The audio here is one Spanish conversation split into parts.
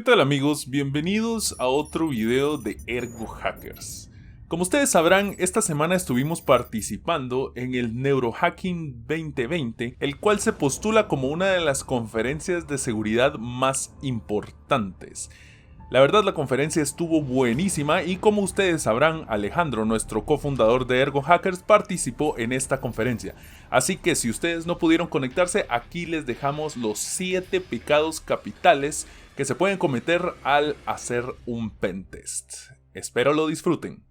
¿Qué tal amigos? Bienvenidos a otro video de Ergo Hackers. Como ustedes sabrán, esta semana estuvimos participando en el Neurohacking 2020, el cual se postula como una de las conferencias de seguridad más importantes. La verdad, la conferencia estuvo buenísima y como ustedes sabrán, Alejandro, nuestro cofundador de Ergo Hackers, participó en esta conferencia. Así que si ustedes no pudieron conectarse, aquí les dejamos los 7 pecados capitales que se pueden cometer al hacer un pentest. Espero lo disfruten.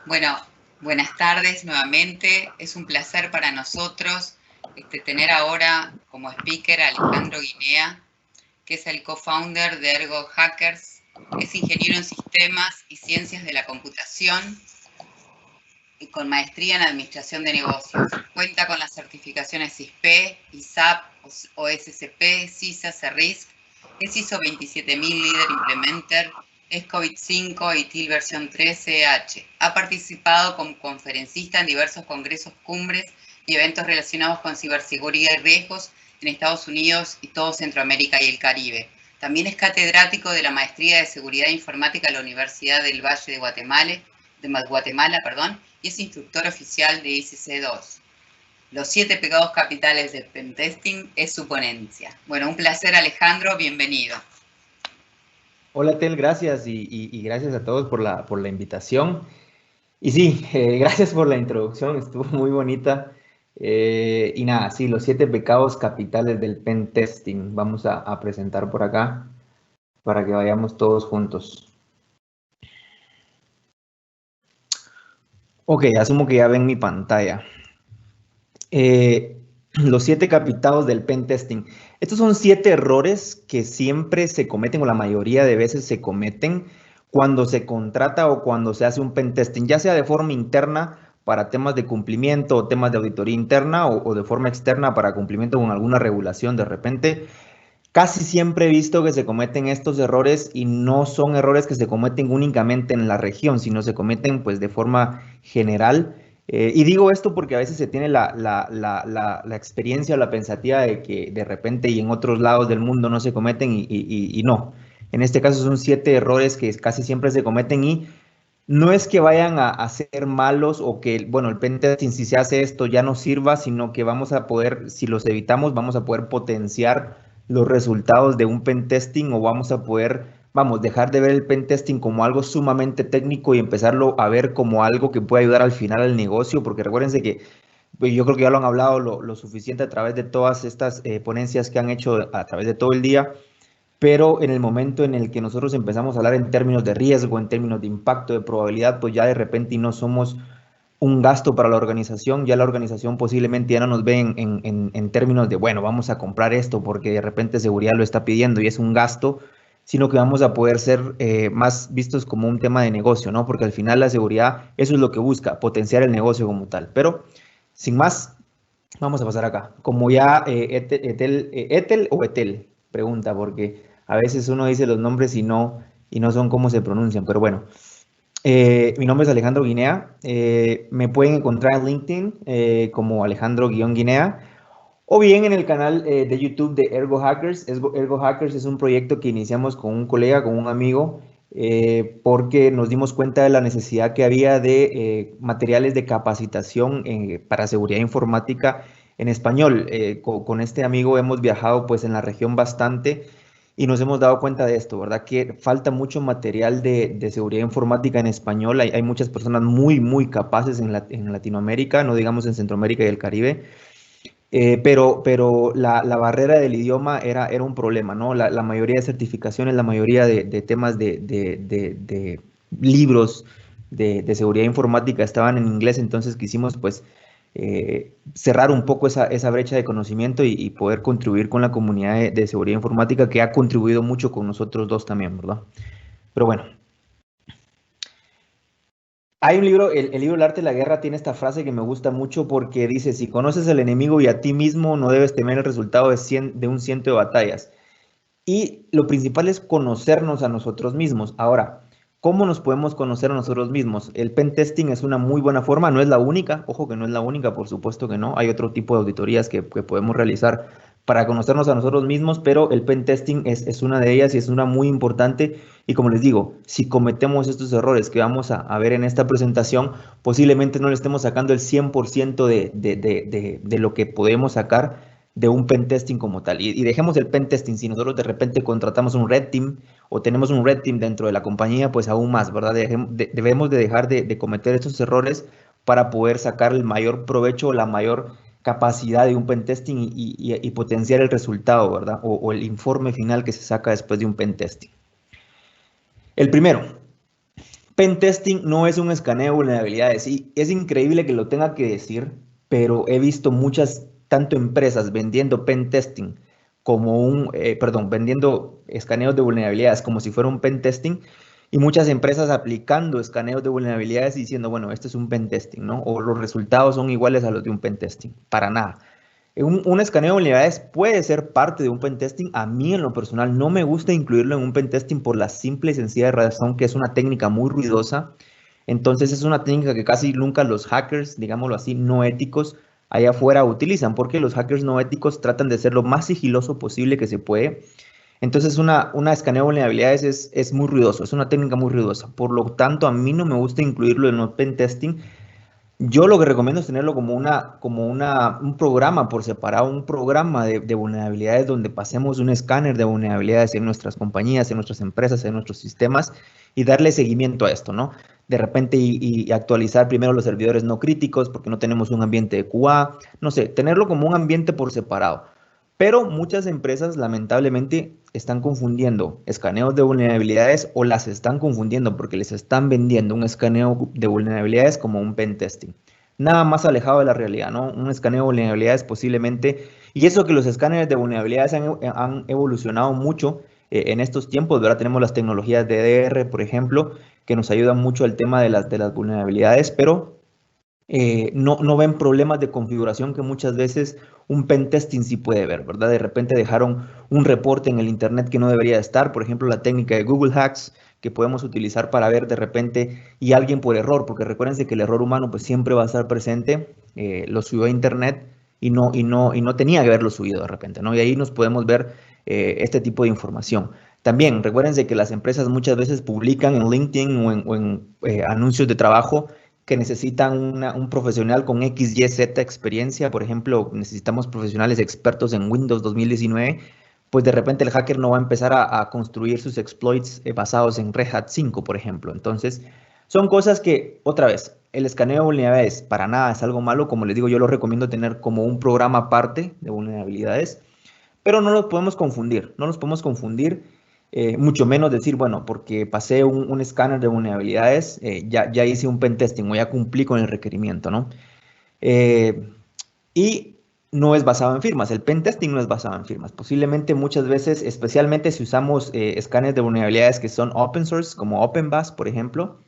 Bueno, buenas tardes nuevamente. Es un placer para nosotros tener ahora como speaker a Alejandro Guinea, que es el co-founder de Ergo Hackers. Es ingeniero en sistemas y ciencias de la computación y con maestría en administración de negocios. Cuenta con las certificaciones ISP, ISAP, OSCP, CISA, CERRISC. Es ISO 27000 Leader Implementer. Es COVID-5 y TIL versión 13H. Ha participado como conferencista en diversos congresos, cumbres y eventos relacionados con ciberseguridad y riesgos en Estados Unidos y todo Centroamérica y el Caribe. También es catedrático de la Maestría de Seguridad Informática en la Universidad del Valle de Guatemala, y es instructor oficial de ICC2. Los 7 pecados capitales del pentesting es su ponencia. Bueno, un placer, Alejandro, bienvenido. Hola Tel, gracias y gracias a todos por la invitación. Y sí, gracias por la introducción, estuvo muy bonita. Y nada, sí, los 7 pecados capitales del pen testing vamos a presentar por acá para que vayamos todos juntos. Ok, asumo que ya ven mi pantalla. Los 7 capitados del pen testing. Estos son 7 errores que siempre se cometen, o la mayoría de veces se cometen, cuando se contrata o cuando se hace un pen testing, ya sea de forma interna para temas de cumplimiento o temas de auditoría interna o de forma externa para cumplimiento con alguna regulación de repente. Casi siempre he visto que se cometen estos errores y no son errores que se cometen únicamente en la región, sino se cometen pues de forma general. Y digo esto porque a veces se tiene la experiencia o la pensativa de que de repente y en otros lados del mundo no se cometen y no. En este caso son 7 errores que casi siempre se cometen y no es que vayan a ser malos o que, bueno, el pentesting si se hace esto ya no sirva, sino que vamos a poder, si los evitamos, vamos a poder potenciar los resultados de un pentesting o vamos a poder, vamos, dejar de ver el pentesting como algo sumamente técnico y empezarlo a ver como algo que puede ayudar al final al negocio, porque recuérdense que pues, yo creo que ya lo han hablado lo suficiente a través de todas estas ponencias que han hecho a través de todo el día, pero en el momento en el que nosotros empezamos a hablar en términos de riesgo, en términos de impacto, de probabilidad, pues ya de repente no somos un gasto para la organización, ya la organización posiblemente ya no nos ve en términos de, bueno, vamos a comprar esto porque de repente seguridad lo está pidiendo y es un gasto, sino que vamos a poder ser más vistos como un tema de negocio, ¿no? Porque al final la seguridad, eso es lo que busca, potenciar el negocio como tal. Pero, sin más, vamos a pasar acá. Como ya Etel o Etel, pregunta, porque a veces uno dice los nombres y no son como se pronuncian, pero bueno. Mi nombre es Alejandro Guinea. Me pueden encontrar en LinkedIn como Alejandro-Guinea o bien en el canal de YouTube de Ergo Hackers. Ergo Hackers es un proyecto que iniciamos con un colega, con un amigo, porque nos dimos cuenta de la necesidad que había de materiales de capacitación para seguridad informática en español. Con este amigo hemos viajado pues en la región bastante y nos hemos dado cuenta de esto, ¿verdad? Que falta mucho material de seguridad informática en español. Hay muchas personas muy capaces en Latinoamérica, no digamos en Centroamérica y el Caribe. Pero la barrera del idioma era un problema, ¿no? La mayoría de certificaciones, la mayoría de temas de libros de seguridad informática estaban en inglés, entonces quisimos pues cerrar un poco esa brecha de conocimiento y poder contribuir con la comunidad de seguridad informática que ha contribuido mucho con nosotros dos también, ¿verdad? Pero bueno, Hay un libro, el libro El arte de la guerra tiene esta frase que me gusta mucho porque dice, si conoces al enemigo y a ti mismo, no debes temer el resultado de un ciento de batallas. Y lo principal es conocernos a nosotros mismos. Ahora, ¿cómo nos podemos conocer a nosotros mismos? El pen testing es una muy buena forma, no es la única, ojo que no es la única, por supuesto que no. Hay otro tipo de auditorías que podemos realizar para conocernos a nosotros mismos, pero el pen testing es una de ellas y es una muy importante. Y como les digo, si cometemos estos errores que vamos a ver en esta presentación, posiblemente no le estemos sacando el 100% de lo que podemos sacar de un pen testing como tal. Y dejemos el pen testing, si nosotros de repente contratamos un red team o tenemos un red team dentro de la compañía, pues aún más, ¿verdad? Debemos de dejar de cometer estos errores para poder sacar el mayor provecho, la mayor capacidad de un pen testing y potenciar el resultado, ¿verdad? O el informe final que se saca después de un pen testing. El primero, pen testing no es un escaneo de vulnerabilidades y es increíble que lo tenga que decir, pero he visto muchas, tanto empresas vendiendo pen testing como vendiendo escaneos de vulnerabilidades como si fuera un pen testing y muchas empresas aplicando escaneos de vulnerabilidades y diciendo, bueno, este es un pen testing, ¿no? O los resultados son iguales a los de un pen testing. Para nada. Un escaneo de vulnerabilidades puede ser parte de un pentesting. A mí, en lo personal, no me gusta incluirlo en un pentesting por la simple y sencilla razón que es una técnica muy ruidosa. Entonces, es una técnica que casi nunca los hackers, digámoslo así, no éticos, allá afuera utilizan, porque los hackers no éticos tratan de ser lo más sigiloso posible que se puede. Entonces, una escaneo de vulnerabilidades es muy ruidoso, es una técnica muy ruidosa. Por lo tanto, a mí no me gusta incluirlo en un pentesting. Yo lo que recomiendo es tenerlo un programa por separado, un programa de vulnerabilidades donde pasemos un escáner de vulnerabilidades en nuestras compañías, en nuestras empresas, en nuestros sistemas y darle seguimiento a esto, ¿no? De repente y actualizar primero los servidores no críticos porque no tenemos un ambiente de QA, no sé, tenerlo como un ambiente por separado. Pero muchas empresas lamentablemente están confundiendo escaneos de vulnerabilidades o las están confundiendo porque les están vendiendo un escaneo de vulnerabilidades como un pen testing. Nada más alejado de la realidad, ¿no? Un escaneo de vulnerabilidades posiblemente, y eso que los escáneres de vulnerabilidades han evolucionado mucho en estos tiempos, ¿verdad? Tenemos las tecnologías de EDR, por ejemplo, que nos ayudan mucho al tema de las vulnerabilidades, pero no ven problemas de configuración que muchas veces un pentesting sí puede ver, ¿verdad? De repente dejaron un reporte en el internet que no debería estar, por ejemplo, la técnica de Google Hacks que podemos utilizar para ver de repente y alguien por error, porque recuérdense que el error humano pues siempre va a estar presente, lo subió a internet y no tenía que haberlo subido de repente, ¿no? Y ahí nos podemos ver este tipo de información. También recuérdense que las empresas muchas veces publican en LinkedIn o en anuncios de trabajo que necesitan un profesional con X, Y, Z experiencia. Por ejemplo, necesitamos profesionales expertos en Windows 2019, pues de repente el hacker no va a empezar a construir sus exploits basados en Red Hat 5, por ejemplo. Entonces, son cosas que, otra vez, el escaneo de vulnerabilidades para nada es algo malo. Como les digo, yo lo recomiendo tener como un programa aparte de vulnerabilidades, pero no los podemos confundir, no los podemos confundir, mucho menos decir, bueno, porque pasé un escáner de vulnerabilidades, ya hice un pentesting o ya cumplí con el requerimiento, ¿no? Eh, y no es basado en firmas, el pentesting no es basado en firmas. Posiblemente muchas veces, especialmente si usamos escáneres de vulnerabilidades que son open source, como OpenBAS, por ejemplo,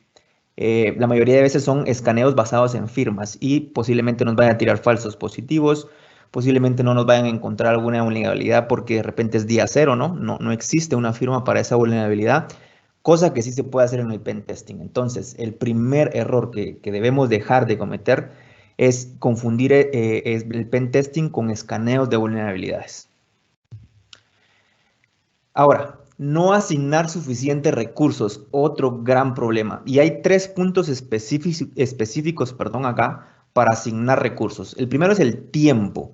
la mayoría de veces son escaneos basados en firmas y posiblemente nos vayan a tirar falsos positivos, posiblemente no nos vayan a encontrar alguna vulnerabilidad porque de repente es día cero, ¿no? No existe una firma para esa vulnerabilidad, cosa que sí se puede hacer en el pen testing. Entonces, el primer error que debemos dejar de cometer es confundir el pen testing con escaneos de vulnerabilidades. Ahora, no asignar suficientes recursos, otro gran problema. Y hay 3 puntos específicos, acá para asignar recursos. El primero es el tiempo.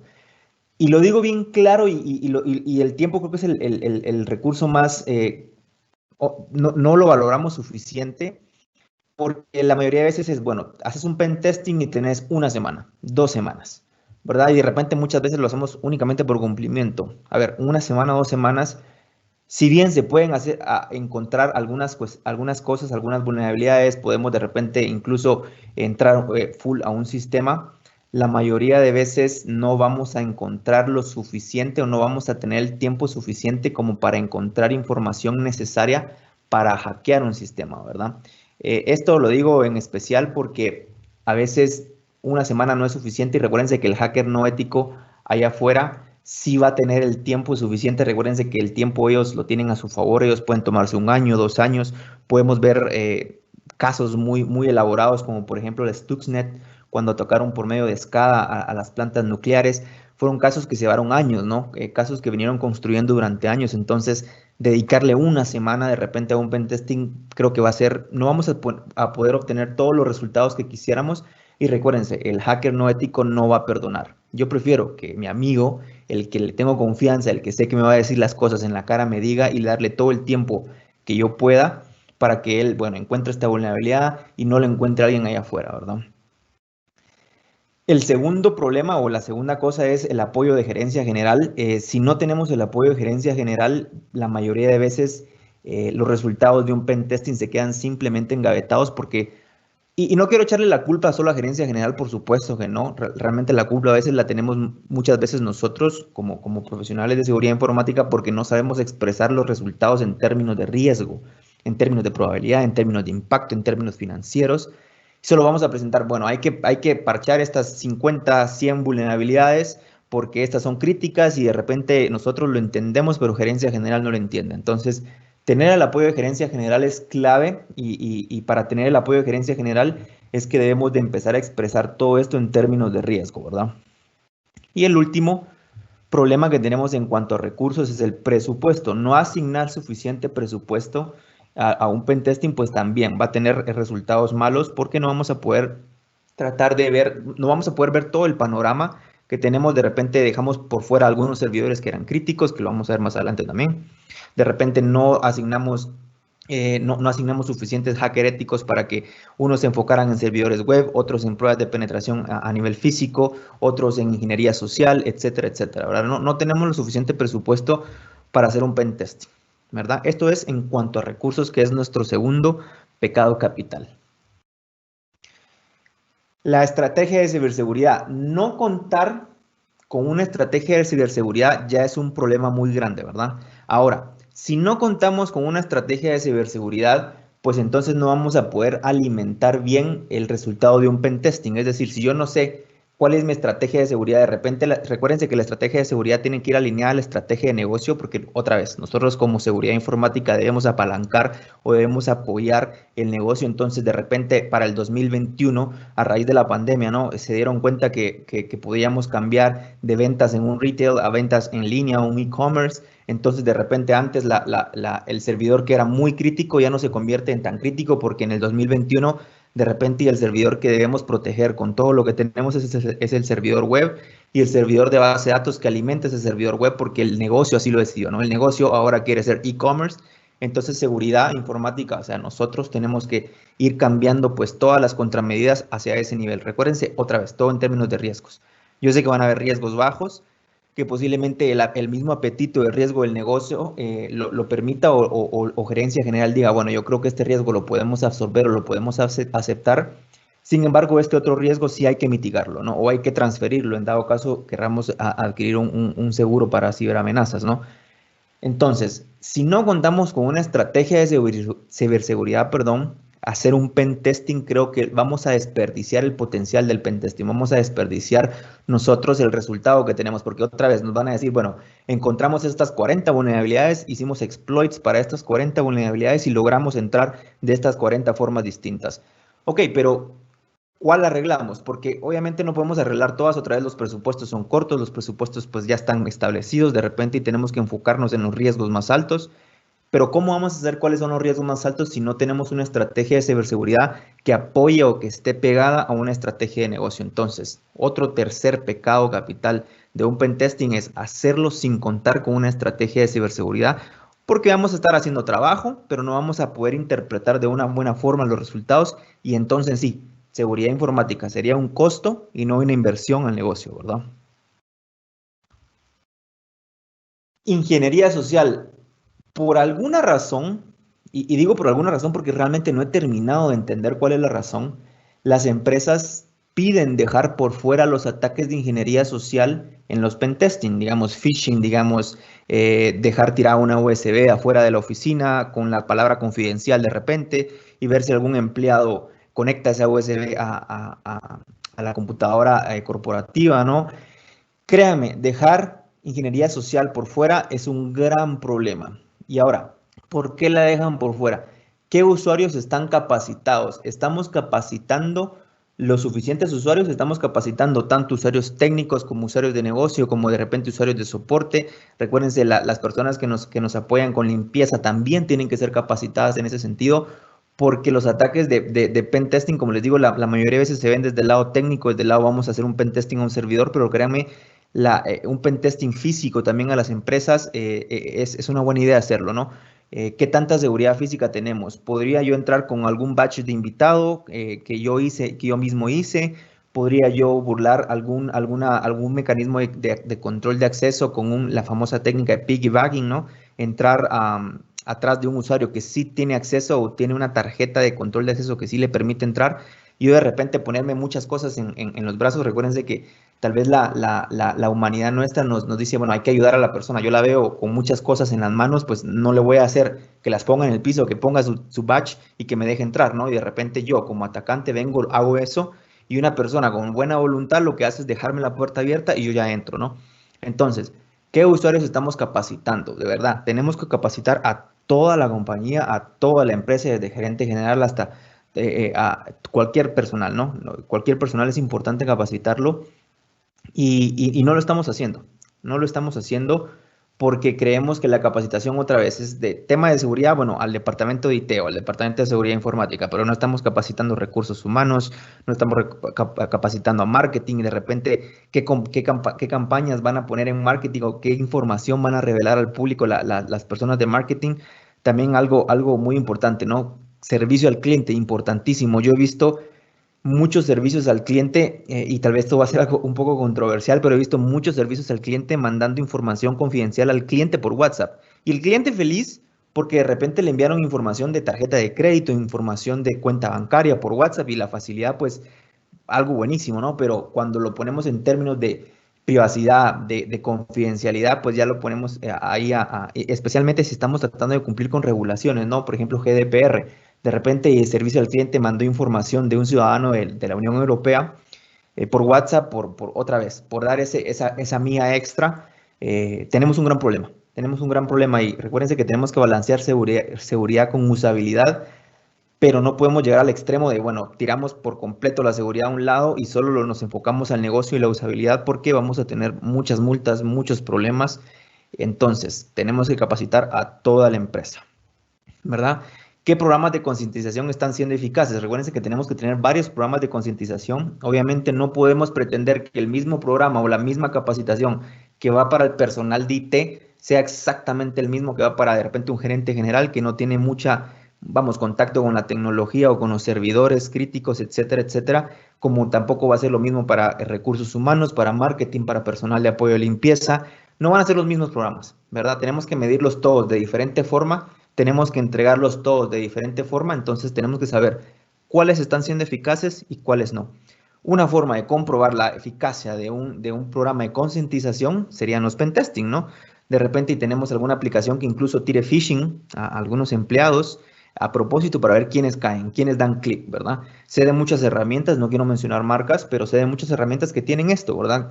Y lo digo bien claro y el tiempo creo que es el recurso más, no lo valoramos suficiente porque la mayoría de veces es, bueno, haces un pen testing y tenés una semana, 2 semanas, ¿verdad? Y de repente muchas veces lo hacemos únicamente por cumplimiento. A ver, una semana, 2 semanas si bien se pueden encontrar algunas cosas, algunas vulnerabilidades, podemos de repente incluso entrar full a un sistema, la mayoría de veces no vamos a encontrar lo suficiente o no vamos a tener el tiempo suficiente como para encontrar información necesaria para hackear un sistema, ¿verdad? Esto lo digo en especial porque a veces una semana no es suficiente y recuérdense que el hacker no ético allá afuera sí va a tener el tiempo suficiente. Recuérdense que el tiempo ellos lo tienen a su favor, ellos pueden tomarse 1 año, 2 años. Podemos ver casos muy elaborados como por ejemplo el Stuxnet cuando tocaron por medio de SCADA a las plantas nucleares. Fueron casos que llevaron años, ¿no? Casos que vinieron construyendo durante años. Entonces, dedicarle una semana de repente a un pentesting, creo que va a ser, no vamos a poder obtener todos los resultados que quisiéramos. Y recuérdense, el hacker no ético no va a perdonar. Yo prefiero que mi amigo, el que le tengo confianza, el que sé que me va a decir las cosas en la cara, me diga y darle todo el tiempo que yo pueda para que él, bueno, encuentre esta vulnerabilidad y no lo encuentre alguien allá afuera, ¿verdad? El segundo problema o la segunda cosa es el apoyo de gerencia general. Si no tenemos el apoyo de gerencia general, la mayoría de veces los resultados de un pen testing se quedan simplemente engavetados porque, y no quiero echarle la culpa solo a gerencia general, por supuesto que no. Realmente la culpa a veces la tenemos muchas veces nosotros como profesionales de seguridad informática porque no sabemos expresar los resultados en términos de riesgo, en términos de probabilidad, en términos de impacto, en términos financieros. Solo vamos a presentar, bueno, hay que parchar estas 50, 100 vulnerabilidades porque estas son críticas y de repente nosotros lo entendemos, pero gerencia general no lo entiende. Entonces, tener el apoyo de gerencia general es clave y para tener el apoyo de gerencia general es que debemos de empezar a expresar todo esto en términos de riesgo, ¿verdad? Y el último problema que tenemos en cuanto a recursos es el presupuesto. No asignar suficiente presupuesto a un pentesting, pues también va a tener resultados malos porque no vamos a poder tratar de ver, no vamos a poder ver todo el panorama que tenemos. De repente dejamos por fuera algunos servidores que eran críticos, que lo vamos a ver más adelante también. De repente no asignamos no asignamos suficientes hacker éticos para que unos se enfocaran en servidores web, otros en pruebas de penetración a nivel físico, otros en ingeniería social, etcétera, etcétera, ¿verdad? No tenemos lo suficiente presupuesto para hacer un pentesting, ¿verdad? Esto es en cuanto a recursos, que es nuestro segundo pecado capital. La estrategia de ciberseguridad. No contar con una estrategia de ciberseguridad ya es un problema muy grande, ¿verdad? Ahora, si no contamos con una estrategia de ciberseguridad, pues entonces no vamos a poder alimentar bien el resultado de un pentesting. Es decir, si yo no sé cuál es mi estrategia de seguridad, de repente, recuérdense que la estrategia de seguridad tiene que ir alineada a la estrategia de negocio, porque otra vez, nosotros como seguridad informática debemos apalancar o debemos apoyar el negocio. Entonces, de repente, para el 2021, a raíz de la pandemia, ¿no? Se dieron cuenta que podíamos cambiar de ventas en un retail a ventas en línea, un e-commerce. Entonces, de repente, antes el servidor que era muy crítico ya no se convierte en tan crítico porque en el 2021, de repente, el servidor que debemos proteger con todo lo que tenemos es el servidor web y el servidor de base de datos que alimenta ese servidor web porque el negocio así lo decidió, ¿no? El negocio ahora quiere ser e-commerce. Entonces, seguridad informática, o sea, nosotros tenemos que ir cambiando pues todas las contramedidas hacia ese nivel. Recuérdense otra vez, todo en términos de riesgos. Yo sé que van a haber riesgos bajos, que posiblemente el mismo apetito de riesgo del negocio lo permita o gerencia general diga, bueno, yo creo que este riesgo lo podemos absorber o lo podemos aceptar. Sin embargo, este otro riesgo sí hay que mitigarlo, ¿no? O hay que transferirlo en dado caso queramos adquirir un seguro para ciberamenazas, ¿no? Entonces, si no contamos con una estrategia de ciberseguridad, hacer un pen testing, creo que vamos a desperdiciar el potencial del pen testing, vamos a desperdiciar nosotros el resultado que tenemos, porque otra vez nos van a decir, bueno, encontramos estas 40 vulnerabilidades, hicimos exploits para estas 40 vulnerabilidades y logramos entrar de estas 40 formas distintas. Ok, pero ¿cuál arreglamos? Porque obviamente no podemos arreglar todas, otra vez los presupuestos son cortos, los presupuestos pues ya están establecidos de repente y tenemos que enfocarnos en los riesgos más altos. Pero ¿cómo vamos a saber cuáles son los riesgos más altos si no tenemos una estrategia de ciberseguridad que apoye o que esté pegada a una estrategia de negocio? Entonces, otro tercer pecado capital de un pentesting es hacerlo sin contar con una estrategia de ciberseguridad, porque vamos a estar haciendo trabajo, pero no vamos a poder interpretar de una buena forma los resultados y entonces sí, seguridad informática sería un costo y no una inversión al negocio, ¿verdad? Ingeniería social. Por alguna razón, y digo por alguna razón porque realmente no he terminado de entender cuál es la razón, las empresas piden dejar por fuera los ataques de ingeniería social en los pentesting, digamos phishing, digamos dejar tirada una USB afuera de la oficina con la palabra confidencial de repente y ver si algún empleado conecta esa USB a la computadora corporativa, ¿no? Créame, dejar ingeniería social por fuera es un gran problema. Y ahora, ¿por qué la dejan por fuera? ¿Qué usuarios están capacitados? ¿Estamos capacitando los suficientes usuarios? ¿Estamos capacitando tanto usuarios técnicos como usuarios de negocio, como de repente usuarios de soporte? Recuérdense, las personas que nos apoyan con limpieza también tienen que ser capacitadas en ese sentido, porque los ataques de pen testing, como les digo, la mayoría de veces se ven desde el lado técnico, desde el lado vamos a hacer un pen testing a un servidor, pero créanme, un pen testing físico también a las empresas es una buena idea hacerlo, ¿no? ¿Qué tanta seguridad física tenemos? ¿Podría yo entrar con algún batch de invitado que yo mismo hice? ¿Podría yo burlar algún mecanismo de control de acceso con la famosa técnica de piggybacking, ¿no? Entrar atrás de un usuario que sí tiene acceso o tiene una tarjeta de control de acceso que sí le permite entrar, y yo de repente ponerme muchas cosas en los brazos. Recuérdense que tal vez la humanidad nuestra nos dice, bueno, hay que ayudar a la persona. Yo la veo con muchas cosas en las manos, pues no le voy a hacer que las ponga en el piso, que ponga su badge y que me deje entrar, ¿no? Y de repente yo como atacante vengo, hago eso, y una persona con buena voluntad lo que hace es dejarme la puerta abierta y yo ya entro, ¿no? Entonces, ¿qué usuarios estamos capacitando? De verdad, tenemos que capacitar a toda la compañía, a toda la empresa, desde gerente general hasta a cualquier personal, ¿no? Cualquier personal es importante capacitarlo y no lo estamos haciendo. No lo estamos haciendo porque creemos que la capacitación otra vez es de tema de seguridad, bueno, al departamento de IT o al departamento de seguridad informática, pero no estamos capacitando recursos humanos, no estamos capacitando a marketing y de repente qué campañas van a poner en marketing o qué información van a revelar al público las personas de marketing. También algo muy importante, ¿no? Servicio al cliente, importantísimo. Yo he visto muchos servicios al cliente y tal vez esto va a ser algo un poco controversial, pero he visto muchos servicios al cliente mandando información confidencial al cliente por WhatsApp. Y el cliente feliz porque de repente le enviaron información de tarjeta de crédito, información de cuenta bancaria por WhatsApp y la facilidad, pues algo buenísimo, ¿no? Pero cuando lo ponemos en términos de privacidad, de confidencialidad, pues ya lo ponemos ahí, especialmente si estamos tratando de cumplir con regulaciones, ¿no? Por ejemplo, GDPR. De repente el servicio al cliente mandó información de un ciudadano de la Unión Europea por WhatsApp, otra vez, por dar esa mía extra. Tenemos un gran problema. Tenemos un gran problema y recuérdense que tenemos que balancear seguridad con usabilidad, pero no podemos llegar al extremo de, bueno, tiramos por completo la seguridad a un lado y solo nos enfocamos al negocio y la usabilidad porque vamos a tener muchas multas, muchos problemas. Entonces, tenemos que capacitar a toda la empresa, ¿verdad? ¿Qué programas de concientización están siendo eficaces? Recuerden que tenemos que tener varios programas de concientización. Obviamente no podemos pretender que el mismo programa o la misma capacitación que va para el personal de IT sea exactamente el mismo que va para de repente un gerente general que no tiene contacto con la tecnología o con los servidores críticos, etcétera, etcétera, como tampoco va a ser lo mismo para recursos humanos, para marketing, para personal de apoyo de limpieza. No van a ser los mismos programas, ¿verdad? Tenemos que medirlos todos de diferente forma, tenemos que entregarlos todos de diferente forma, entonces tenemos que saber cuáles están siendo eficaces y cuáles no. Una forma de comprobar la eficacia de un programa de concientización serían los pentesting, ¿no? De repente tenemos alguna aplicación que incluso tire phishing a algunos empleados a propósito para ver quiénes caen, quiénes dan clic, ¿verdad? Sé de muchas herramientas, no quiero mencionar marcas, pero sé de muchas herramientas que tienen esto, ¿verdad?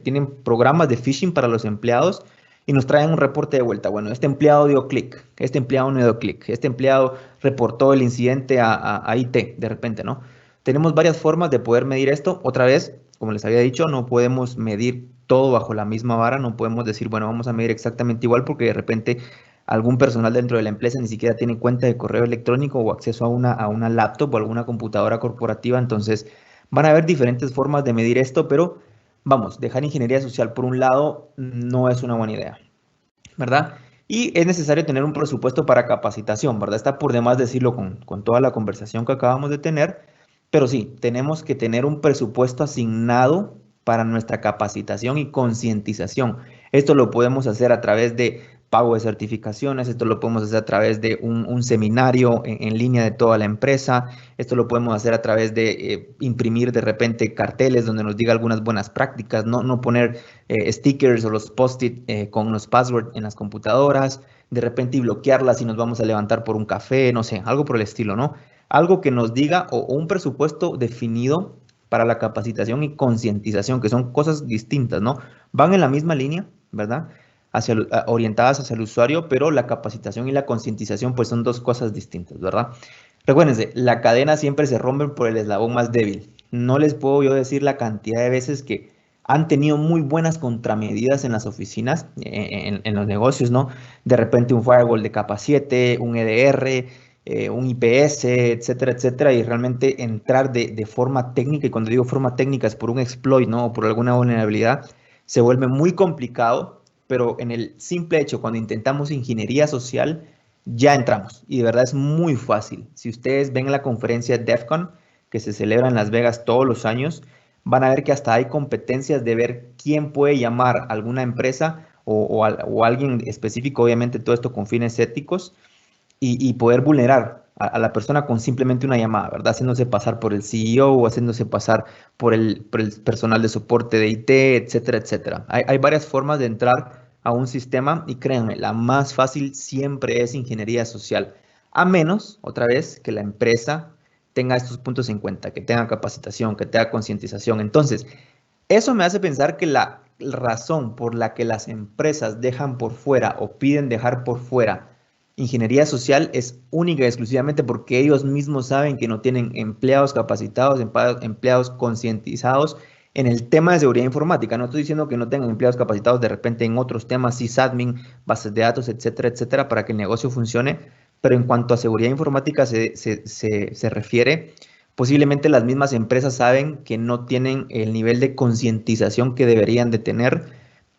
Tienen programas de phishing para los empleados y nos traen un reporte de vuelta. Bueno, este empleado dio clic, este empleado no dio clic, este empleado reportó el incidente a IT de repente, ¿no? Tenemos varias formas de poder medir esto. Otra vez, como les había dicho, no podemos medir todo bajo la misma vara, no podemos decir, bueno, vamos a medir exactamente igual porque de repente algún personal dentro de la empresa ni siquiera tiene cuenta de correo electrónico o acceso a una laptop o alguna computadora corporativa. Entonces, van a haber diferentes formas de medir esto, pero vamos, dejar ingeniería social por un lado no es una buena idea, ¿verdad? Y es necesario tener un presupuesto para capacitación, ¿verdad? Está por demás decirlo con toda la conversación que acabamos de tener, pero sí, tenemos que tener un presupuesto asignado para nuestra capacitación y concientización. Esto lo podemos hacer a través de pago de certificaciones, esto lo podemos hacer a través de un seminario en línea de toda la empresa, esto lo podemos hacer a través de imprimir de repente carteles donde nos diga algunas buenas prácticas, no poner stickers o los post-it con los passwords en las computadoras, de repente y bloquearlas y nos vamos a levantar por un café, no sé, algo por el estilo, ¿no? Algo que nos diga o un presupuesto definido para la capacitación y concientización, que son cosas distintas, ¿no? Van en la misma línea, ¿verdad? Orientadas hacia el usuario, pero la capacitación y la concientización pues son dos cosas distintas, ¿verdad? Recuérdense, la cadena siempre se rompe por el eslabón más débil. No les puedo yo decir la cantidad de veces que han tenido muy buenas contramedidas en las oficinas, en los negocios, ¿no? De repente un firewall de capa 7, un EDR, un IPS, etcétera, etcétera, y realmente entrar de forma técnica, y cuando digo forma técnica es por un exploit, ¿no? O por alguna vulnerabilidad, se vuelve muy complicado, pero en el simple hecho, cuando intentamos ingeniería social, ya entramos, y de verdad es muy fácil. Si ustedes ven la conferencia DEF CON, que se celebra en Las Vegas todos los años, van a ver que hasta hay competencias de ver quién puede llamar a alguna empresa o alguien específico, obviamente todo esto con fines éticos, y poder vulnerar a la persona con simplemente una llamada, ¿verdad? Haciéndose pasar por el CEO o haciéndose pasar por el personal de soporte de IT, etcétera, etcétera. Hay varias formas de entrar a un sistema y créanme, la más fácil siempre es ingeniería social, a menos, otra vez, que la empresa tenga estos puntos en cuenta, que tenga capacitación, que tenga concientización. Entonces, eso me hace pensar que la razón por la que las empresas dejan por fuera o piden dejar por fuera ingeniería social es única y exclusivamente porque ellos mismos saben que no tienen empleados capacitados, empleados concientizados en el tema de seguridad informática. No estoy diciendo que no tengan empleados capacitados de repente en otros temas, sysadmin, bases de datos, etcétera, etcétera, para que el negocio funcione, pero en cuanto a seguridad informática se refiere, posiblemente las mismas empresas saben que no tienen el nivel de concientización que deberían de tener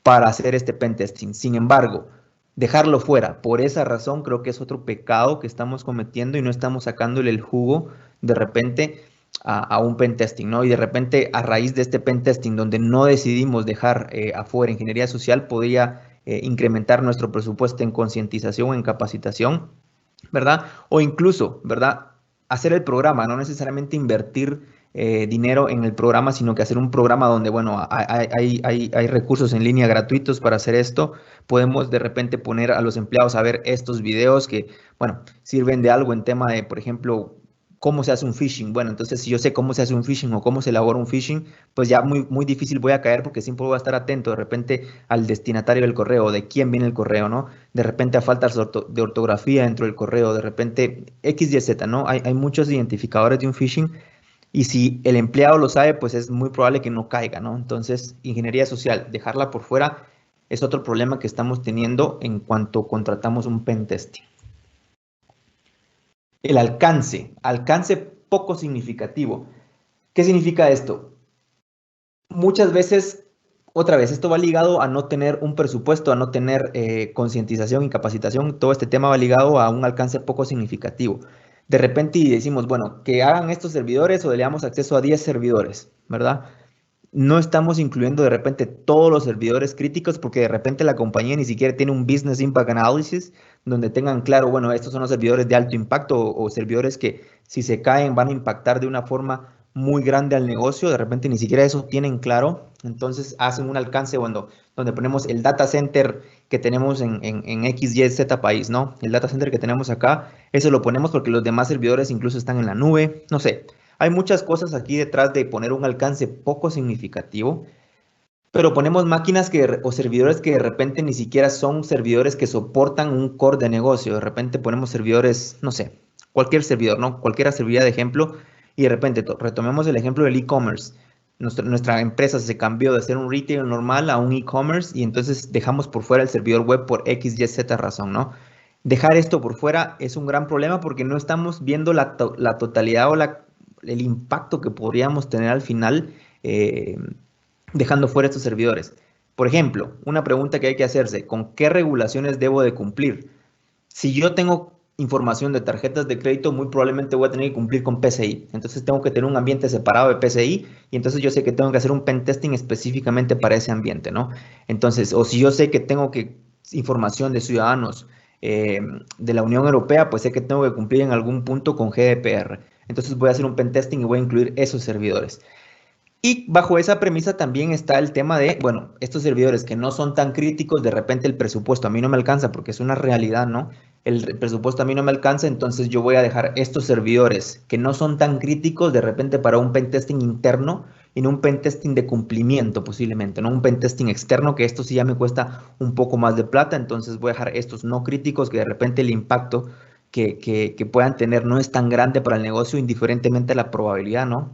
para hacer este pentesting. Sin embargo, dejarlo fuera, por esa razón creo que es otro pecado que estamos cometiendo y no estamos sacándole el jugo de repente a un pentesting, ¿no? Y de repente a raíz de este pentesting donde no decidimos dejar afuera ingeniería social, podría incrementar nuestro presupuesto en concientización, en capacitación, ¿verdad? O incluso, ¿verdad? Hacer el programa, no necesariamente invertir dinero en el programa, sino que hacer un programa donde, bueno, hay recursos en línea gratuitos para hacer esto. Podemos de repente poner a los empleados a ver estos videos que, bueno, sirven de algo en tema de, por ejemplo, cómo se hace un phishing. Bueno, entonces si yo sé cómo se hace un phishing o cómo se elabora un phishing, pues ya muy difícil voy a caer porque siempre voy a estar atento de repente al destinatario del correo, de quién viene el correo, ¿no? De repente a faltas de ortografía dentro del correo, de repente X, Y, Z, ¿no? Hay muchos identificadores de un phishing y si el empleado lo sabe, pues es muy probable que no caiga, ¿no? Entonces, ingeniería social, dejarla por fuera es otro problema que estamos teniendo en cuanto contratamos un pentesting. El alcance poco significativo. ¿Qué significa esto? Muchas veces, otra vez, esto va ligado a no tener un presupuesto, a no tener concientización y capacitación. Todo este tema va ligado a un alcance poco significativo. De repente decimos, bueno, que hagan estos servidores o le damos acceso a 10 servidores, ¿verdad? No estamos incluyendo de repente todos los servidores críticos porque de repente la compañía ni siquiera tiene un Business Impact Analysis donde tengan claro, bueno, estos son los servidores de alto impacto o servidores que si se caen van a impactar de una forma muy grande al negocio. De repente ni siquiera eso tienen claro. Entonces hacen un alcance donde ponemos el data center que tenemos en X, Y, Z país, ¿no? El data center que tenemos acá, eso lo ponemos porque los demás servidores incluso están en la nube, no sé. Hay muchas cosas aquí detrás de poner un alcance poco significativo, pero ponemos máquinas o servidores que de repente ni siquiera son servidores que soportan un core de negocio. De repente ponemos servidores, no sé, cualquier servidor, ¿no? Cualquiera serviría de ejemplo y de repente retomemos el ejemplo del e-commerce. Nuestra empresa se cambió de ser un retail normal a un e-commerce y entonces dejamos por fuera el servidor web por X, Y, Z razón, ¿no? Dejar esto por fuera es un gran problema porque no estamos viendo la totalidad o el impacto que podríamos tener al final dejando fuera estos servidores. Por ejemplo, una pregunta que hay que hacerse, ¿con qué regulaciones debo de cumplir? Si yo tengo información de tarjetas de crédito, muy probablemente voy a tener que cumplir con PCI. Entonces tengo que tener un ambiente separado de PCI y entonces yo sé que tengo que hacer un pentesting específicamente para ese ambiente, ¿no? Entonces, o si yo sé que tengo que información de ciudadanos de la Unión Europea, pues sé que tengo que cumplir en algún punto con GDPR. Entonces voy a hacer un pentesting y voy a incluir esos servidores. Y bajo esa premisa también está el tema de, bueno, estos servidores que no son tan críticos, de repente el presupuesto a mí no me alcanza porque es una realidad, ¿no? El presupuesto a mí no me alcanza, entonces yo voy a dejar estos servidores que no son tan críticos de repente para un pentesting interno y no un pentesting de cumplimiento posiblemente, no un pentesting externo, que esto sí ya me cuesta un poco más de plata, entonces voy a dejar estos no críticos que de repente el impacto que puedan tener no es tan grande para el negocio, indiferentemente a la probabilidad, ¿no?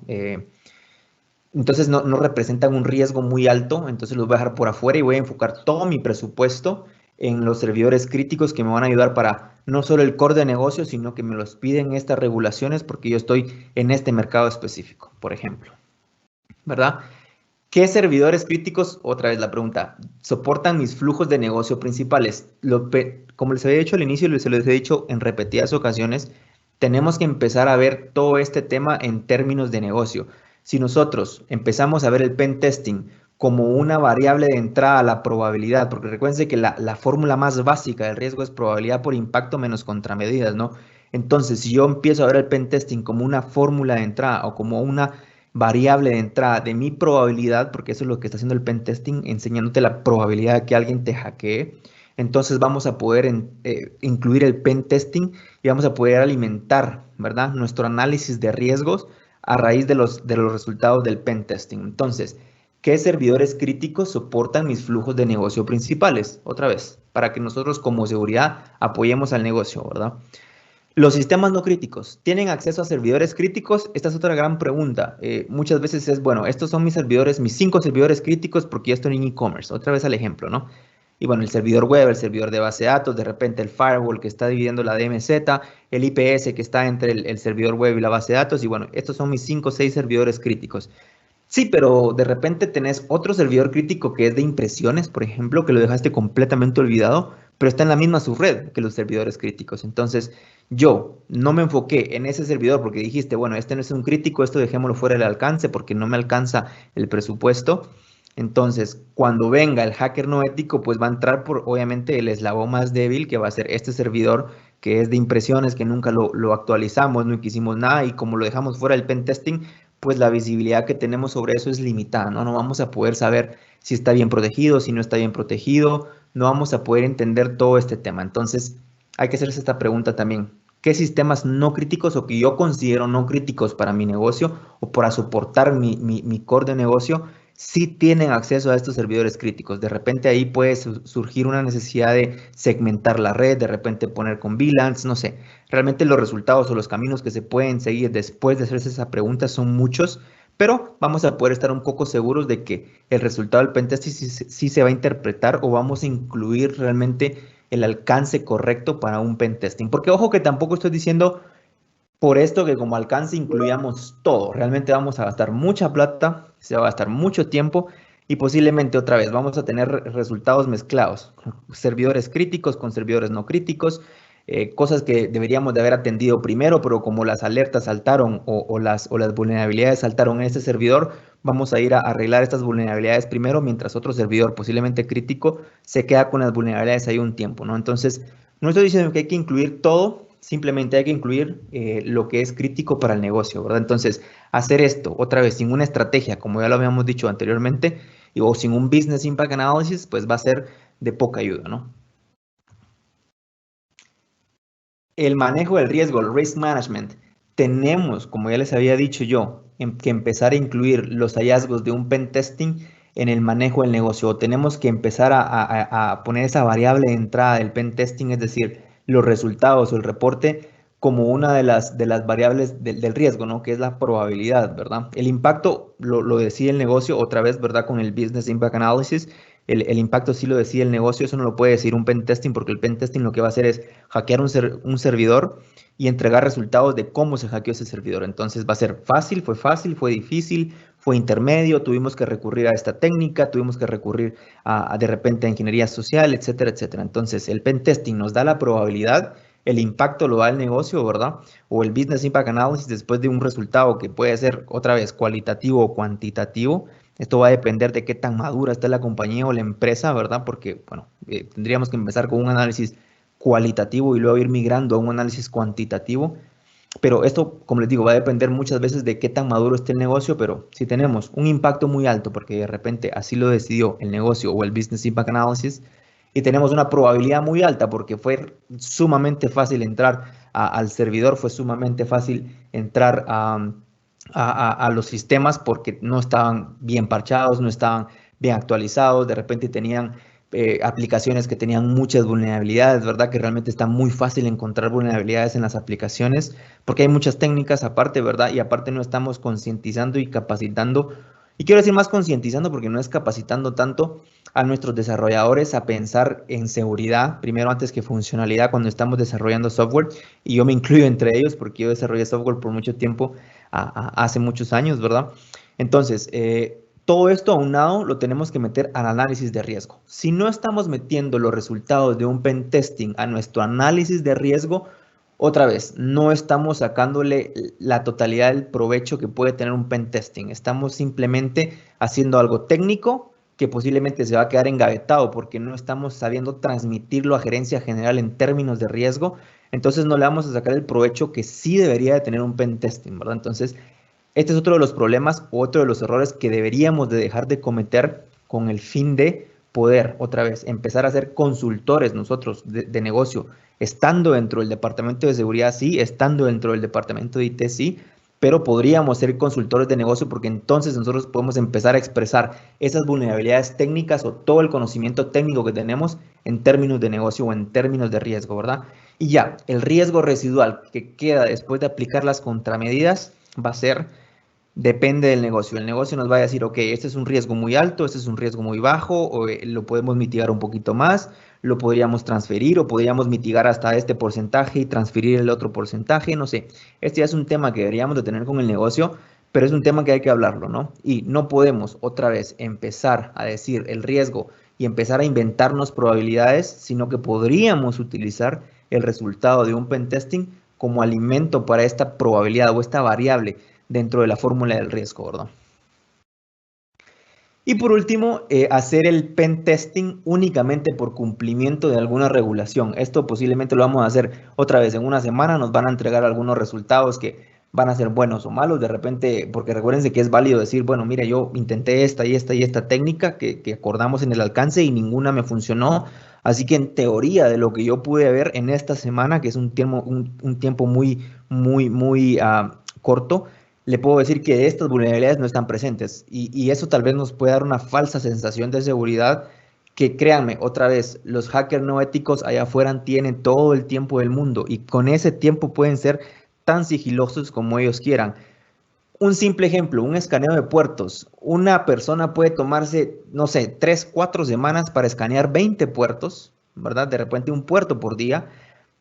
Entonces no representan un riesgo muy alto, entonces los voy a dejar por afuera y voy a enfocar todo mi presupuesto en los servidores críticos que me van a ayudar para no solo el core de negocio, sino que me los piden estas regulaciones porque yo estoy en este mercado específico, por ejemplo, ¿verdad? ¿Qué servidores críticos? Otra vez la pregunta, ¿soportan mis flujos de negocio principales? Como les había dicho al inicio y se les he dicho en repetidas ocasiones, tenemos que empezar a ver todo este tema en términos de negocio. Si nosotros empezamos a ver el pen testing como una variable de entrada a la probabilidad, porque recuérdense que la fórmula más básica del riesgo es probabilidad por impacto menos contramedidas, ¿no? Entonces, si yo empiezo a ver el pen testing como una fórmula de entrada o como una variable de entrada de mi probabilidad, porque eso es lo que está haciendo el pen testing, enseñándote la probabilidad de que alguien te hackee, entonces vamos a poder incluir el pen testing y vamos a poder alimentar, ¿verdad?, nuestro análisis de riesgos a raíz de los resultados del pen testing. Entonces, ¿qué servidores críticos soportan mis flujos de negocio principales? Otra vez, para que nosotros como seguridad apoyemos al negocio, ¿verdad? Los sistemas no críticos, ¿tienen acceso a servidores críticos? Esta es otra gran pregunta. Muchas veces es, bueno, estos son mis servidores, mis 5 servidores críticos porque ya estoy en e-commerce. Otra vez al ejemplo, ¿no? Y bueno, el servidor web, el servidor de base de datos, de repente el firewall que está dividiendo la DMZ, el IPS que está entre el servidor web y la base de datos. Y bueno, estos son mis 5 o 6 servidores críticos. Sí, pero de repente tenés otro servidor crítico que es de impresiones, por ejemplo, que lo dejaste completamente olvidado, pero está en la misma subred que los servidores críticos. Entonces, yo no me enfoqué en ese servidor porque dijiste, bueno, este no es un crítico, esto dejémoslo fuera del alcance porque no me alcanza el presupuesto. Entonces, cuando venga el hacker no ético, pues va a entrar por, obviamente, el eslabón más débil, que va a ser este servidor que es de impresiones, que nunca lo actualizamos, no hicimos nada, y como lo dejamos fuera del pen testing, pues la visibilidad que tenemos sobre eso es limitada, ¿no? No vamos a poder saber si está bien protegido, si no está bien protegido, no vamos a poder entender todo este tema. Entonces, hay que hacerse esta pregunta también. ¿Qué sistemas no críticos o que yo considero no críticos para mi negocio o para soportar mi core de negocio sí tienen acceso a estos servidores críticos? De repente ahí puede surgir una necesidad de segmentar la red, de repente poner con VLANs, no sé. Realmente los resultados o los caminos que se pueden seguir después de hacerse esa pregunta son muchos, pero vamos a poder estar un poco seguros de que el resultado del pentesting sí se va a interpretar o vamos a incluir realmente el alcance correcto para un pentesting. Porque ojo que tampoco estoy diciendo por esto que como alcance incluyamos todo. Realmente vamos a gastar mucha plata, se va a gastar mucho tiempo y posiblemente otra vez vamos a tener resultados mezclados. Servidores críticos con servidores no críticos, cosas que deberíamos de haber atendido primero, pero como las alertas saltaron o las vulnerabilidades saltaron en este servidor, vamos a ir a arreglar estas vulnerabilidades primero, mientras otro servidor posiblemente crítico se queda con las vulnerabilidades ahí un tiempo, ¿no? Entonces, no estoy diciendo que hay que incluir todo, simplemente hay que incluir lo que es crítico para el negocio, ¿verdad? Entonces, hacer esto otra vez sin una estrategia, como ya lo habíamos dicho anteriormente, o sin un Business Impact Analysis, pues va a ser de poca ayuda, ¿no? El manejo del riesgo, el risk management. Tenemos, como ya les había dicho yo, que empezar a incluir los hallazgos de un pen testing en el manejo del negocio. O tenemos que empezar a poner esa variable de entrada del pen testing, es decir, los resultados o el reporte como una de las variables del riesgo, ¿no? Que es la probabilidad, ¿verdad? El impacto lo decide el negocio, otra vez, ¿verdad? Con el Business Impact Analysis. El impacto sí lo decide el negocio, eso no lo puede decir un pen testing, porque el pen testing lo que va a hacer es hackear un servidor y entregar resultados de cómo se hackeó ese servidor. Entonces va a ser fácil, fue difícil, fue intermedio, tuvimos que recurrir a esta técnica, tuvimos que recurrir de repente a ingeniería social, etcétera, etcétera. Entonces el pen testing nos da la probabilidad, el impacto lo da el negocio, ¿verdad? O el Business Impact Analysis después de un resultado que puede ser otra vez cualitativo o cuantitativo. Esto va a depender de qué tan madura está la compañía o la empresa, ¿verdad? Porque, bueno, tendríamos que empezar con un análisis cualitativo y luego ir migrando a un análisis cuantitativo. Pero esto, como les digo, va a depender muchas veces de qué tan maduro esté el negocio, pero si tenemos un impacto muy alto, porque de repente así lo decidió el negocio o el Business Impact Analysis, y tenemos una probabilidad muy alta porque fue sumamente fácil entrar al servidor, fue sumamente fácil entrar a los sistemas porque no estaban bien parchados, no estaban bien actualizados, de repente tenían aplicaciones que tenían muchas vulnerabilidades, ¿verdad? Que realmente está muy fácil encontrar vulnerabilidades en las aplicaciones, porque hay muchas técnicas aparte, ¿verdad? Y aparte no estamos concientizando y capacitando, y quiero decir más concientizando porque no es capacitando tanto a nuestros desarrolladores a pensar en seguridad, primero antes que funcionalidad cuando estamos desarrollando software, y yo me incluyo entre ellos porque yo desarrollé software por mucho tiempo, hace muchos años, ¿verdad? Entonces, todo esto aunado lo tenemos que meter al análisis de riesgo. Si no estamos metiendo los resultados de un pen testing a nuestro análisis de riesgo, otra vez, no estamos sacándole la totalidad del provecho que puede tener un pen testing. Estamos simplemente haciendo algo técnico que posiblemente se va a quedar engavetado porque no estamos sabiendo transmitirlo a gerencia general en términos de riesgo. Entonces no le vamos a sacar el provecho que sí debería de tener un pen testing, ¿verdad? Entonces, este es otro de los problemas, otro de los errores que deberíamos de dejar de cometer con el fin de poder, otra vez, empezar a ser consultores nosotros de negocio, estando dentro del departamento de seguridad, sí, estando dentro del departamento de IT, sí, pero podríamos ser consultores de negocio porque entonces nosotros podemos empezar a expresar esas vulnerabilidades técnicas o todo el conocimiento técnico que tenemos en términos de negocio o en términos de riesgo, ¿verdad? Y ya, el riesgo residual que queda después de aplicar las contramedidas va a ser, depende del negocio. El negocio nos va a decir, ok, este es un riesgo muy alto, este es un riesgo muy bajo, o lo podemos mitigar un poquito más, lo podríamos transferir o podríamos mitigar hasta este porcentaje y transferir el otro porcentaje, no sé. Este ya es un tema que deberíamos de tener con el negocio, pero es un tema que hay que hablarlo, ¿no? Y no podemos otra vez empezar a decir el riesgo y empezar a inventarnos probabilidades, sino que podríamos utilizar el resultado de un pentesting como alimento para esta probabilidad o esta variable dentro de la fórmula del riesgo, ¿verdad? Y por último, hacer el pen testing únicamente por cumplimiento de alguna regulación. Esto posiblemente lo vamos a hacer otra vez en una semana, nos van a entregar algunos resultados que van a ser buenos o malos, de repente, porque recuérdense que es válido decir, bueno, mira, yo intenté esta y esta y esta técnica que acordamos en el alcance y ninguna me funcionó. Así que en teoría de lo que yo pude ver en esta semana, que es un tiempo muy corto, le puedo decir que estas vulnerabilidades no están presentes y eso tal vez nos puede dar una falsa sensación de seguridad que, créanme, otra vez, los hackers no éticos allá afuera tienen todo el tiempo del mundo y con ese tiempo pueden ser tan sigilosos como ellos quieran. Un simple ejemplo, un escaneo de puertos. Una persona puede tomarse, no sé, 3, 4 semanas para escanear 20 puertos, ¿verdad? De repente un puerto por día.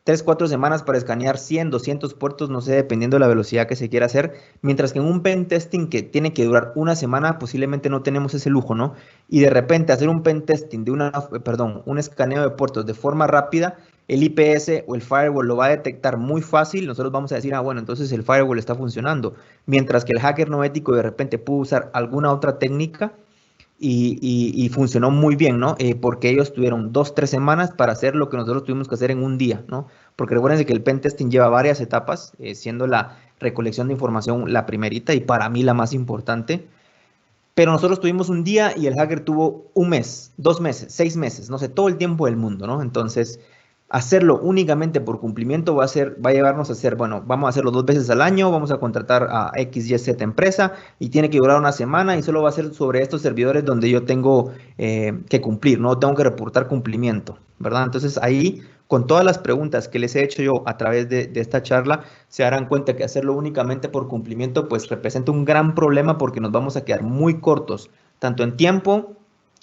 3, 4 semanas para escanear 100, 200 puertos, no sé, dependiendo de la velocidad que se quiera hacer, mientras que en un pen testing que tiene que durar una semana, posiblemente no tenemos ese lujo, ¿no? Y de repente hacer un pen testing un escaneo de puertos de forma rápida, el IPS o el firewall lo va a detectar muy fácil, nosotros vamos a decir, bueno, entonces el firewall está funcionando, mientras que el hacker no ético de repente pudo usar alguna otra técnica y funcionó muy bien, ¿no? Porque ellos tuvieron 2, 3 semanas para hacer lo que nosotros tuvimos que hacer en un día, ¿no? Porque recuerden que el pen testing lleva varias etapas, siendo la recolección de información la primerita y para mí la más importante. Pero nosotros tuvimos un día y el hacker tuvo un mes, 2 meses, 6 meses, no sé, todo el tiempo del mundo, ¿no? Entonces, hacerlo únicamente por cumplimiento va a llevarnos a hacer, bueno, vamos a hacerlo 2 veces al año, vamos a contratar a X, Y, Z empresa y tiene que durar una semana y solo va a ser sobre estos servidores donde yo tengo que cumplir, no tengo que reportar cumplimiento, ¿verdad? Entonces ahí, con todas las preguntas que les he hecho yo a través de esta charla, se darán cuenta que hacerlo únicamente por cumplimiento pues representa un gran problema porque nos vamos a quedar muy cortos, tanto en tiempo,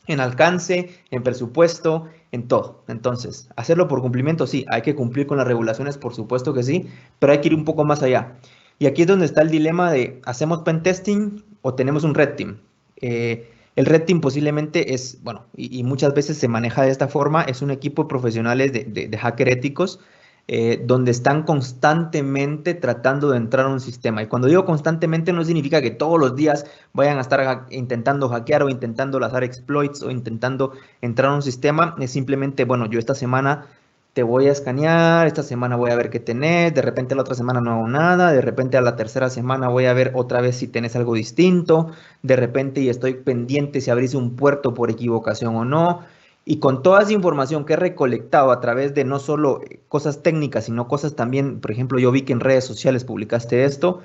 en alcance, en presupuesto, en todo. Entonces, hacerlo por cumplimiento, sí, hay que cumplir con las regulaciones, por supuesto que sí, pero hay que ir un poco más allá. Y aquí es donde está el dilema de, ¿hacemos pen testing o tenemos un red team? El red team posiblemente es, bueno, y muchas veces se maneja de esta forma, es un equipo de profesionales de hacker éticos, donde están constantemente tratando de entrar a un sistema. Y cuando digo constantemente no significa que todos los días vayan a estar intentando hackear o intentando lanzar exploits o intentando entrar a un sistema. Es simplemente, bueno, yo esta semana te voy a escanear, esta semana voy a ver qué tenés, de repente la otra semana no hago nada, de repente a la tercera semana voy a ver otra vez si tenés algo distinto, de repente y estoy pendiente si abrís un puerto por equivocación o no. Y con toda esa información que he recolectado a través de no solo cosas técnicas, sino cosas también, por ejemplo, yo vi que en redes sociales publicaste esto,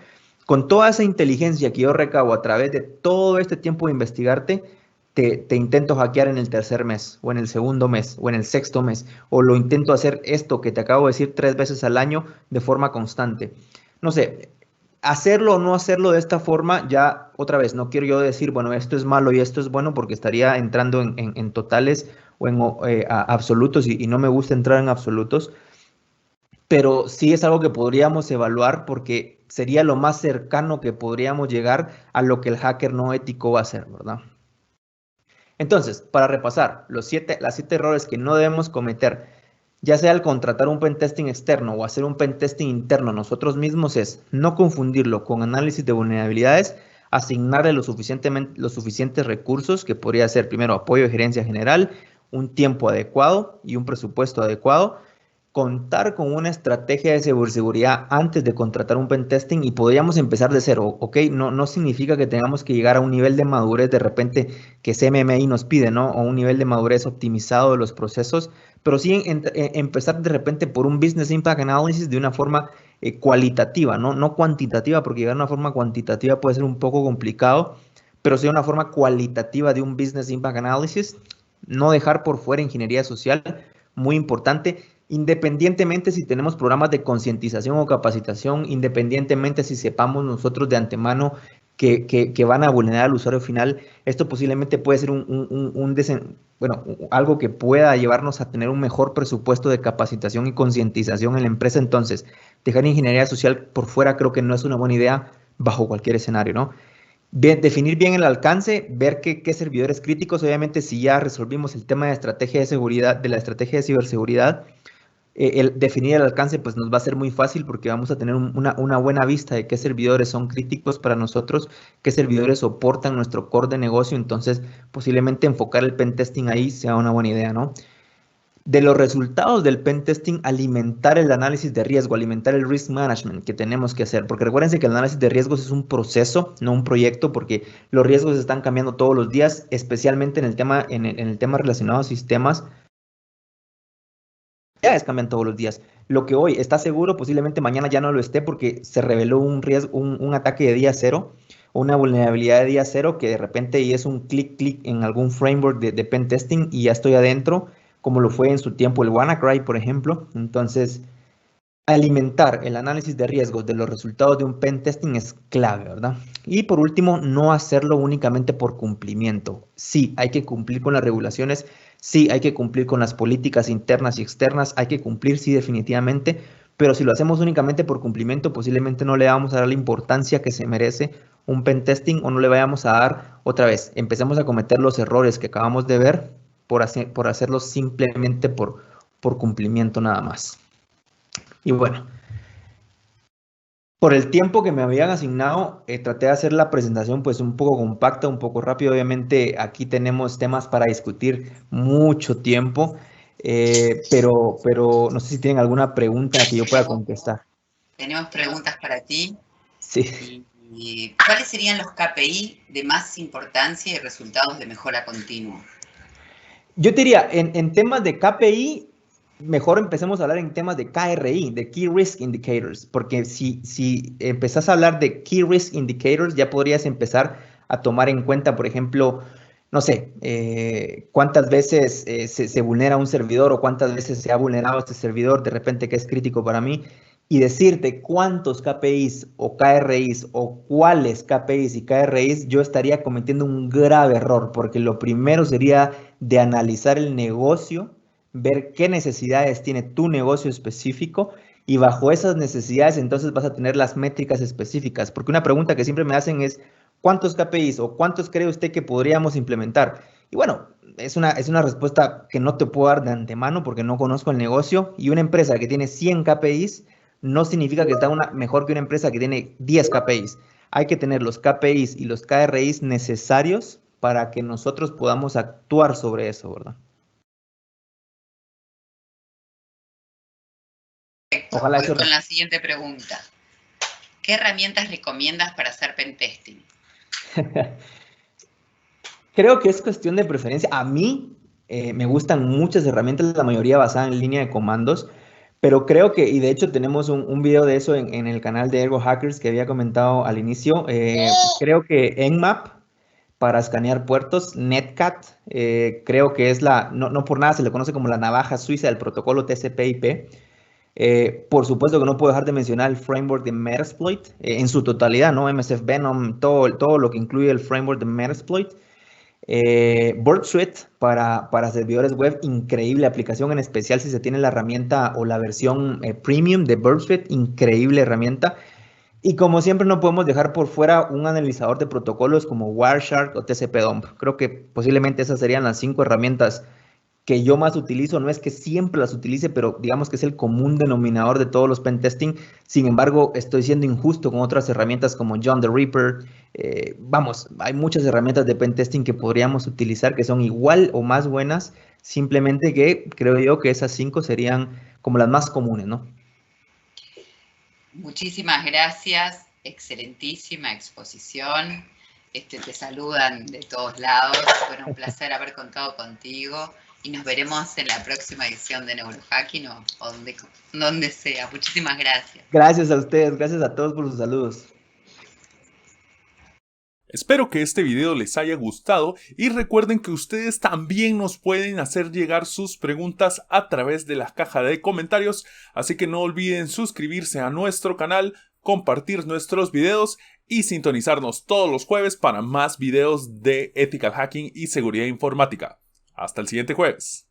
con toda esa inteligencia que yo recabo a través de todo este tiempo de investigarte, te intento hackear en el tercer mes, o en el segundo mes, o en el sexto mes, o lo intento hacer esto que te acabo de decir 3 veces al año de forma constante. No sé, hacerlo o no hacerlo de esta forma, ya otra vez, no quiero yo decir, bueno, esto es malo y esto es bueno, porque estaría entrando en totales o en absolutos y no me gusta entrar en absolutos, pero sí es algo que podríamos evaluar porque sería lo más cercano que podríamos llegar a lo que el hacker no ético va a hacer, ¿verdad? Entonces, para repasar, las 7 errores que no debemos cometer, ya sea al contratar un pentesting externo o hacer un pentesting interno nosotros mismos, es no confundirlo con análisis de vulnerabilidades, asignarle los suficientes recursos, que podría ser primero apoyo de gerencia general, un tiempo adecuado y un presupuesto adecuado, contar con una estrategia de ciberseguridad antes de contratar un pentesting y podríamos empezar de cero, ¿ok? No significa que tengamos que llegar a un nivel de madurez de repente que CMMI nos pide, ¿no? O un nivel de madurez optimizado de los procesos, pero sí empezar de repente por un Business Impact Analysis de una forma cualitativa, ¿no? No cuantitativa, porque llegar a una forma cuantitativa puede ser un poco complicado, pero sí una forma cualitativa de un Business Impact Analysis, no dejar por fuera ingeniería social, muy importante. Independientemente si tenemos programas de concientización o capacitación, independientemente si sepamos nosotros de antemano que van a vulnerar al usuario final, esto posiblemente puede ser algo que pueda llevarnos a tener un mejor presupuesto de capacitación y concientización en la empresa. Entonces, dejar ingeniería social por fuera creo que no es una buena idea bajo cualquier escenario, ¿no? Definir bien el alcance, ver qué servidores críticos, obviamente si ya resolvimos el tema de estrategia de seguridad, de la estrategia de ciberseguridad, el definir el alcance pues nos va a ser muy fácil porque vamos a tener una buena vista de qué servidores son críticos para nosotros, qué servidores soportan nuestro core de negocio, entonces posiblemente enfocar el pentesting ahí sea una buena idea, ¿no? De los resultados del pentesting, alimentar el análisis de riesgo, alimentar el risk management que tenemos que hacer, porque recuérdense que el análisis de riesgos es un proceso, no un proyecto, porque los riesgos están cambiando todos los días, especialmente en el tema relacionado a sistemas. Cambian todos los días. Lo que hoy está seguro, posiblemente mañana ya no lo esté porque se reveló un riesgo, un ataque de día cero o una vulnerabilidad de día cero que de repente y es un clic en algún framework de pentesting y ya estoy adentro, como lo fue en su tiempo el WannaCry, por ejemplo. Entonces, alimentar el análisis de riesgos de los resultados de un pentesting es clave, ¿verdad? Y por último, no hacerlo únicamente por cumplimiento. Sí, hay que cumplir con las regulaciones, sí, hay que cumplir con las políticas internas y externas, hay que cumplir, sí, definitivamente, pero si lo hacemos únicamente por cumplimiento, posiblemente no le vamos a dar la importancia que se merece un pentesting o no le vayamos a dar otra vez. Empecemos a cometer los errores que acabamos de ver por hacerlo simplemente por cumplimiento nada más. Y bueno, por el tiempo que me habían asignado, traté de hacer la presentación pues un poco compacta, un poco rápido. Obviamente aquí tenemos temas para discutir mucho tiempo, pero no sé si tienen alguna pregunta que yo pueda contestar. Tenemos preguntas para ti. Sí. ¿Y cuáles serían los KPI de más importancia y resultados de mejora continua? Yo te diría, en temas de KPI, mejor empecemos a hablar en temas de KRI, de Key Risk Indicators, porque si empezás a hablar de Key Risk Indicators, ya podrías empezar a tomar en cuenta, por ejemplo, no sé, cuántas veces se vulnera un servidor o cuántas veces se ha vulnerado este servidor, de repente que es crítico para mí, y decirte cuántos KPIs o KRIs o cuáles KPIs y KRIs, yo estaría cometiendo un grave error, porque lo primero sería de analizar el negocio, ver qué necesidades tiene tu negocio específico y bajo esas necesidades entonces vas a tener las métricas específicas. Porque una pregunta que siempre me hacen es, ¿cuántos KPIs o cuántos cree usted que podríamos implementar? Y bueno, es una respuesta que no te puedo dar de antemano porque no conozco el negocio. Y una empresa que tiene 100 KPIs no significa que está mejor que una empresa que tiene 10 KPIs. Hay que tener los KPIs y los KRIs necesarios para que nosotros podamos actuar sobre eso, ¿verdad? Perfecto. Ojalá Voy eso... con la siguiente pregunta. ¿Qué herramientas recomiendas para hacer pentesting? Creo que es cuestión de preferencia. A mí me gustan muchas herramientas, la mayoría basada en línea de comandos, pero creo que, y de hecho tenemos un video de eso en el canal de Ergo Hackers que había comentado al inicio. Creo que Nmap para escanear puertos, Netcat, creo que es no por nada se le conoce como la navaja suiza del protocolo TCP/IP. Por supuesto que no puedo dejar de mencionar el framework de Metasploit en su totalidad, ¿no? MSF Venom, todo lo que incluye el framework de Metasploit. Burp Suite para servidores web, increíble aplicación, en especial si se tiene la herramienta o la versión premium de Burp Suite, increíble herramienta. Y como siempre no podemos dejar por fuera un analizador de protocolos como Wireshark o TCP/dump. Creo que posiblemente esas serían las 5 herramientas que yo más utilizo. No es que siempre las utilice, pero digamos que es el común denominador de todos los pentesting. Sin embargo, estoy siendo injusto con otras herramientas como John the Reaper. Vamos, hay muchas herramientas de pentesting que podríamos utilizar que son igual o más buenas, simplemente que creo yo que esas 5 serían como las más comunes, ¿no? Muchísimas gracias, excelentísima exposición. Te saludan de todos lados. Bueno, un placer haber contado contigo y nos veremos en la próxima edición de Neurohacking o donde sea. Muchísimas gracias. Gracias a ustedes, gracias a todos por sus saludos. Espero que este video les haya gustado y recuerden que ustedes también nos pueden hacer llegar sus preguntas a través de la caja de comentarios, así que no olviden suscribirse a nuestro canal, compartir nuestros videos y sintonizarnos todos los jueves para más videos de Ethical Hacking y seguridad informática. Hasta el siguiente jueves.